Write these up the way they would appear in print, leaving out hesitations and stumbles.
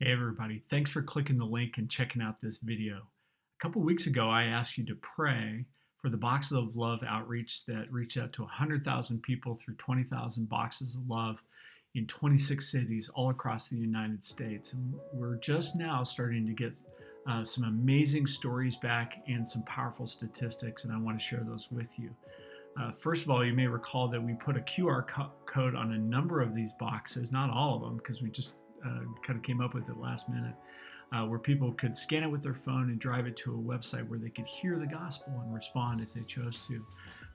Hey everybody, thanks for clicking the link and checking out this video. A couple weeks ago, I asked you to pray for the Boxes of Love outreach that reached out to 100,000 people through 20,000 Boxes of Love in 26 cities all across the United States. And we're just now starting to get some amazing stories back and some powerful statistics, and I want to share those with you. First of all, you may recall that we put a QR code on a number of these boxes, not all of them, because we just kind of came up with it last minute, where people could scan it with their phone and drive it to a website where they could hear the gospel and respond if they chose to.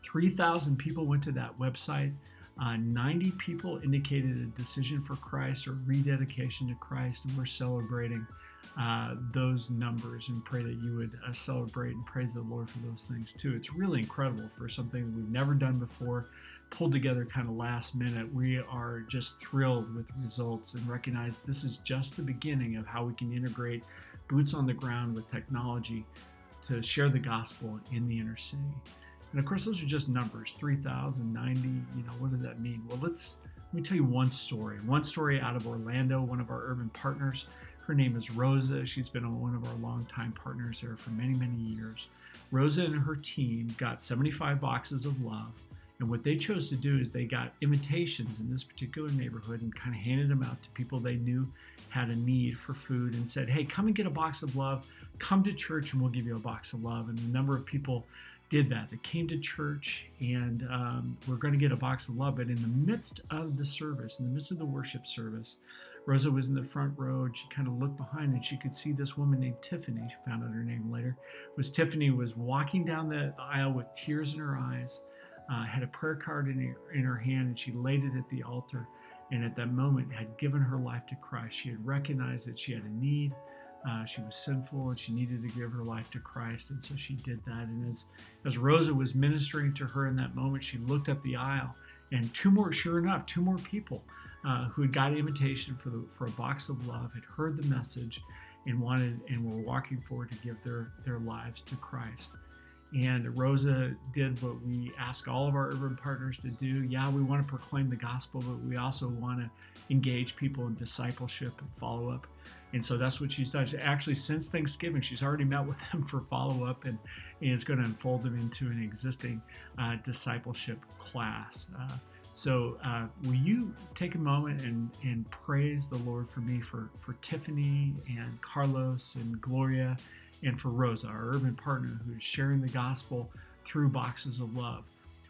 3,000 people went to that website. 90 people indicated a decision for Christ or rededication to Christ, and we're celebrating those numbers and pray that you would celebrate and praise the Lord for those things too. It's really incredible for something that we've never done before, pulled together kind of last minute. We are just thrilled with the results and recognize this is just the beginning of how we can integrate boots on the ground with technology to share the gospel in the inner city. And of course, those are just numbers, 3,090, what does that mean? Well, let me tell you one story out of Orlando, one of our urban partners. Her name is Rosa. She's been one of our longtime partners there for many, many years. Rosa and her team got 75 boxes of love. And what they chose to do is they got invitations in this particular neighborhood and kind of handed them out to people they knew had a need for food and said, hey, come and get a box of love. Come to church and we'll give you a box of love. And a number of people did that. They came to church and we're going to get a box of love. But in the midst of the service, in the midst of the worship service, Rosa was in the front row. She kind of looked behind and she could see this woman named Tiffany. She found out her name later. Tiffany was walking down the aisle with tears in her eyes, had a prayer card in her hand, and she laid it at the altar. And at that moment had given her life to Christ. She had recognized that she had a need. She was sinful and she needed to give her life to Christ, and so she did that. And as Rosa was ministering to her in that moment, she looked up the aisle, and two more people who had got an invitation for a box of love had heard the message and were walking forward to give their lives to Christ. And Rosa did what we ask all of our urban partners to do. Yeah, we want to proclaim the gospel, but we also want to engage people in discipleship and follow-up. And so that's what she's done. Actually, since Thanksgiving, she's already met with them for follow-up and is going to unfold them into an existing discipleship class. So will you take a moment and praise the Lord for me, for Tiffany and Carlos and Gloria, and for Rosa, our urban partner who is sharing the gospel through Boxes of Love.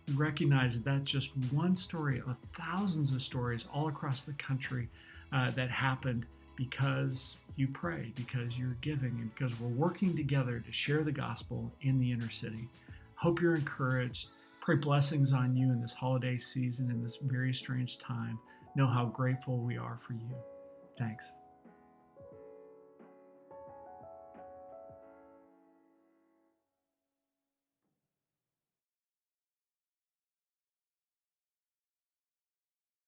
We recognize that that's just one story of thousands of stories all across the country that happened because you pray, because you're giving, and because we're working together to share the gospel in the inner city. Hope you're encouraged. Pray blessings on you in this holiday season, in this very strange time. Know how grateful we are for you. Thanks.